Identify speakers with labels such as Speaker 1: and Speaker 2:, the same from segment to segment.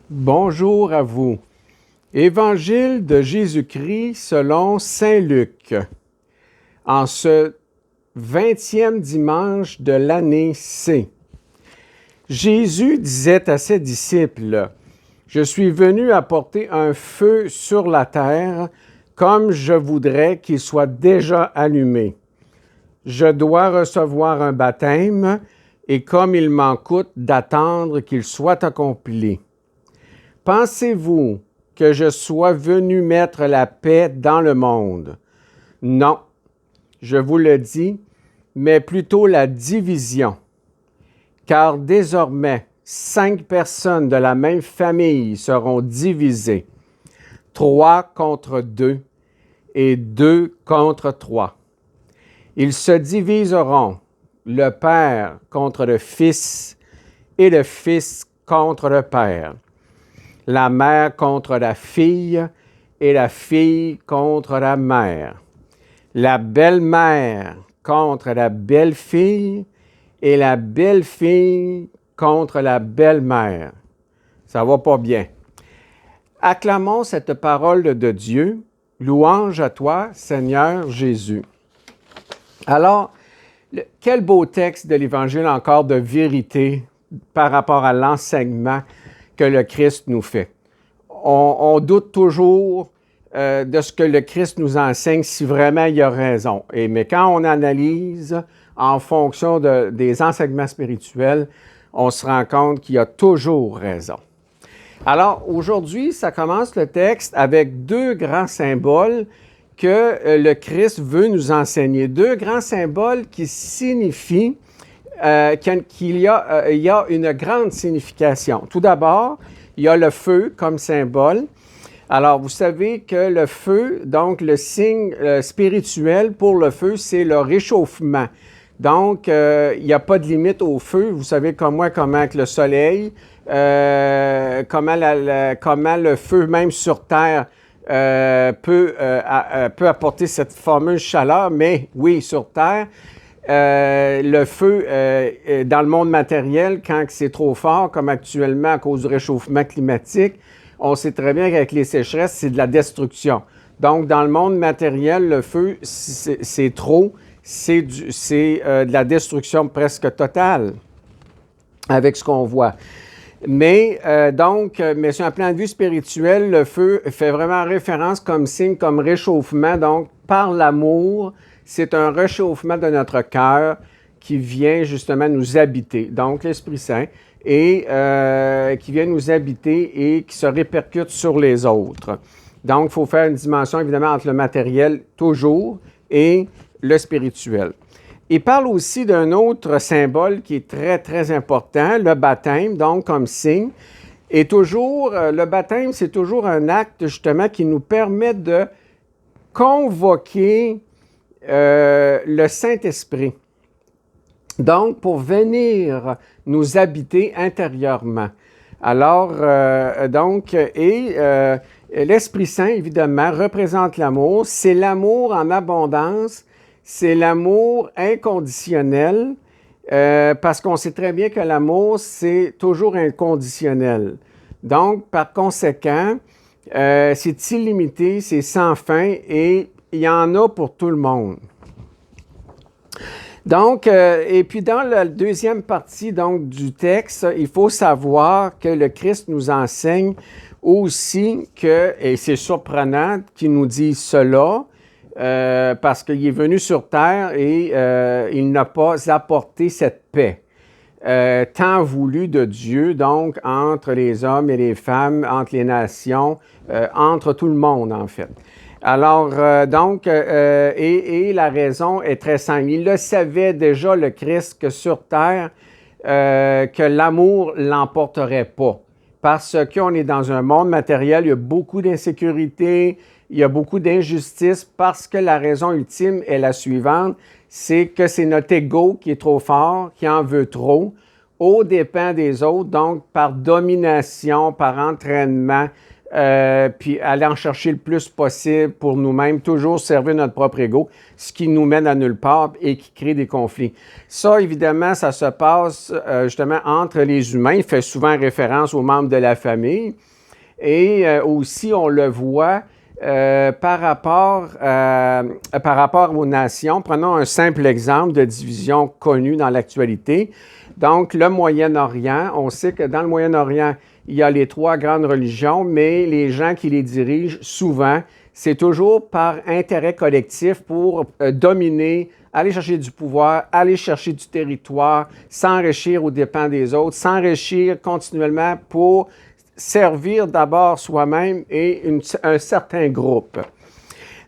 Speaker 1: Bonjour à vous. Évangile de Jésus-Christ selon Saint Luc. En ce 20e dimanche de l'année C. Jésus disait à ses disciples, « Je suis venu apporter un feu sur la terre, comme je voudrais qu'il soit déjà allumé. Je dois recevoir un baptême, et comme il m'en coûte d'attendre qu'il soit accompli. Pensez-vous que je sois venu mettre la paix dans le monde? Non, je vous le dis, mais plutôt la division. Car désormais, 5 personnes de la même famille seront divisées, 3 contre 2 et 2 contre 3. Ils se diviseront, le Père contre le Fils et le Fils contre le Père, la mère contre la fille et la fille contre la mère, la belle-mère contre la belle-fille et la belle-fille contre la belle-mère. Ça va pas bien. Acclamons cette parole de Dieu. Louange à toi, Seigneur Jésus. Alors, quel beau texte de l'Évangile encore de vérité par rapport à l'enseignement que le Christ nous fait. On doute toujours de ce que le Christ nous enseigne si vraiment il a raison. Mais quand on analyse en fonction des enseignements spirituels, on se rend compte qu'il a toujours raison. Alors, aujourd'hui, ça commence le texte avec 2 grands symboles que le Christ veut nous enseigner. 2 grands symboles qui signifient qu'il y a une grande signification. Tout d'abord, il y a le feu comme symbole. Alors, vous savez que le feu, donc le signe spirituel pour le feu, c'est le réchauffement. Donc, il n'y a pas de limite au feu. Vous savez comme moi, comment avec le soleil, comment le feu, même sur Terre, peut apporter cette fameuse chaleur. Mais oui, sur Terre, le feu, dans le monde matériel, quand c'est trop fort, comme actuellement à cause du réchauffement climatique, on sait très bien qu'avec les sécheresses, c'est de la destruction. Donc, dans le monde matériel, le feu, c'est trop, c'est de la destruction presque totale avec ce qu'on voit. Mais sur un plan de vue spirituel, le feu fait vraiment référence comme signe, comme réchauffement, donc par l'amour. C'est un réchauffement de notre cœur qui vient justement nous habiter, donc l'Esprit Saint, et qui vient nous habiter et qui se répercute sur les autres. Donc, il faut faire une dimension, évidemment, entre le matériel, toujours, et le spirituel. Il parle aussi d'un autre symbole qui est très, très important, le baptême, donc comme signe. Et toujours, le baptême, c'est toujours un acte, justement, qui nous permet de convoquer le Saint-Esprit. Donc, pour venir nous habiter intérieurement. Alors, l'Esprit Saint, évidemment, représente l'amour. C'est l'amour en abondance. C'est l'amour inconditionnel, parce qu'on sait très bien que l'amour, c'est toujours inconditionnel. Donc, par conséquent, c'est illimité, c'est sans fin et il y en a pour tout le monde. Donc, et puis dans la deuxième partie donc, du texte, il faut savoir que le Christ nous enseigne aussi que, et c'est surprenant qu'il nous dise cela, parce qu'il est venu sur terre et il n'a pas apporté cette paix tant voulue de Dieu, donc entre les hommes et les femmes, entre les nations, entre tout le monde en fait. Alors, et la raison est très simple. Il le savait déjà, le Christ, que sur terre, que l'amour ne l'emporterait pas. Parce qu'on est dans un monde matériel, il y a beaucoup d'insécurité, il y a beaucoup d'injustice, parce que la raison ultime est la suivante, c'est que c'est notre ego qui est trop fort, qui en veut trop, aux dépens des autres, donc par domination, par entraînement, puis aller en chercher le plus possible pour nous-mêmes, toujours servir notre propre ego, ce qui nous mène à nulle part et qui crée des conflits. Ça, évidemment, ça se passe justement entre les humains. Il fait souvent référence aux membres de la famille. Et aussi, on le voit par rapport aux nations. Prenons un simple exemple de division connue dans l'actualité. Donc, le Moyen-Orient, on sait que dans le Moyen-Orient, il y a les 3 grandes religions, mais les gens qui les dirigent, souvent, c'est toujours par intérêt collectif pour dominer, aller chercher du pouvoir, aller chercher du territoire, s'enrichir aux dépens des autres, s'enrichir continuellement pour servir d'abord soi-même et un certain groupe.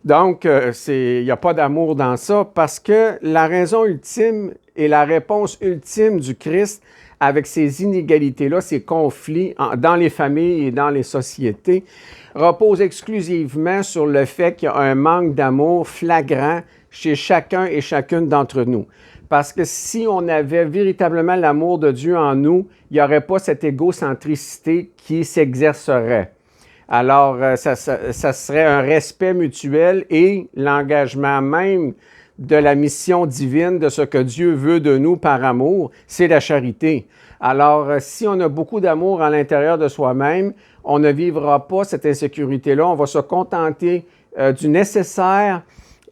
Speaker 1: Donc, il n'y a pas d'amour dans ça parce que la raison ultime et la réponse ultime du Christ avec ces inégalités-là, ces conflits dans les familles et dans les sociétés, repose exclusivement sur le fait qu'il y a un manque d'amour flagrant chez chacun et chacune d'entre nous. Parce que si on avait véritablement l'amour de Dieu en nous, il n'y aurait pas cette égocentricité qui s'exercerait. Alors, ça serait un respect mutuel et l'engagement même de la mission divine, de ce que Dieu veut de nous par amour, c'est la charité. Alors, si on a beaucoup d'amour à l'intérieur de soi-même, on ne vivra pas cette insécurité-là. On va se contenter du nécessaire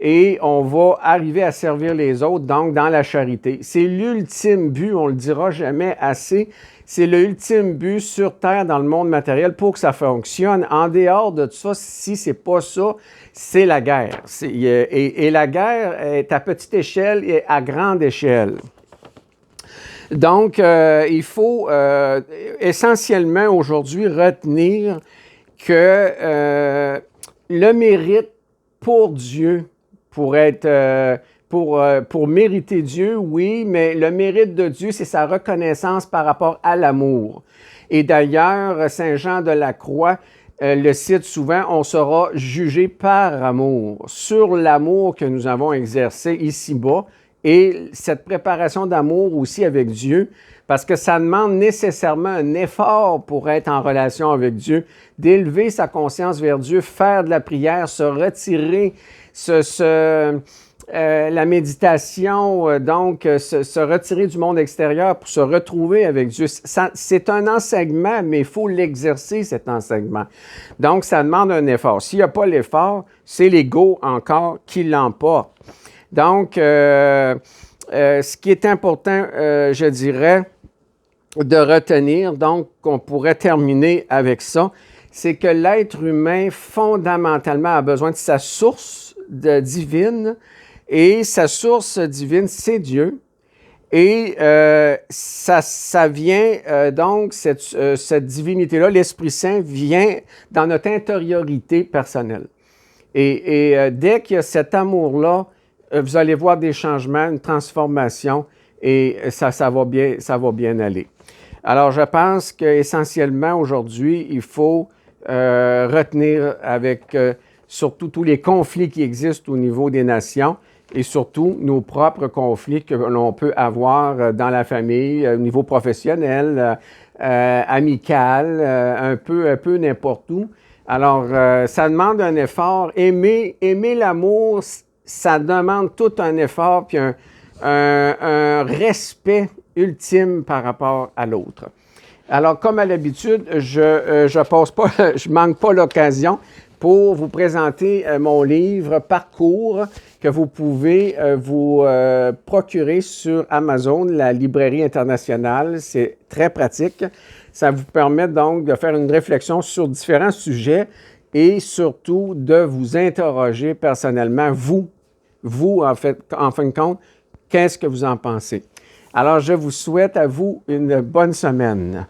Speaker 1: et on va arriver à servir les autres, donc dans la charité. C'est l'ultime but, on ne le dira jamais assez, c'est l'ultime but sur Terre dans le monde matériel pour que ça fonctionne. En dehors de ça, si c'est pas ça, c'est la guerre. Et la guerre est à petite échelle et à grande échelle. Donc, il faut essentiellement aujourd'hui retenir que le mérite pour Dieu, pour mériter Dieu, oui, mais le mérite de Dieu, c'est sa reconnaissance par rapport à l'amour. Et d'ailleurs, Saint Jean de la Croix le cite souvent, on sera jugé par amour, sur l'amour que nous avons exercé ici-bas, et cette préparation d'amour aussi avec Dieu, parce que ça demande nécessairement un effort pour être en relation avec Dieu, d'élever sa conscience vers Dieu, faire de la prière, se retirer, la méditation, donc se retirer du monde extérieur pour se retrouver avec Dieu. C'est un enseignement, mais il faut l'exercer, cet enseignement. Donc, ça demande un effort. S'il n'y a pas l'effort, c'est l'ego encore qui l'emporte. Donc, ce qui est important, je dirais, de retenir, donc, qu'on pourrait terminer avec ça, c'est que l'être humain, fondamentalement, a besoin de sa source divine, et sa source divine, c'est Dieu. Et ça vient, donc, cette divinité-là, l'Esprit Saint, vient dans notre intériorité personnelle. Et dès qu'il y a cet amour-là, vous allez voir des changements, une transformation, et ça va bien aller. Alors, je pense qu'essentiellement, aujourd'hui, il faut retenir avec surtout tous les conflits qui existent au niveau des nations et surtout nos propres conflits que l'on peut avoir dans la famille, au niveau professionnel, amical, un peu n'importe où. Alors, ça demande un effort. Aimer l'amour, ça demande tout un effort puis un respect ultime par rapport à l'autre. Alors, comme à l'habitude, je manque pas l'occasion pour vous présenter mon livre « Parcours » que vous pouvez vous procurer sur Amazon, la librairie internationale. C'est très pratique. Ça vous permet donc de faire une réflexion sur différents sujets et surtout de vous interroger personnellement, vous, en fin de compte, qu'est-ce que vous en pensez? Alors, je vous souhaite à vous une bonne semaine.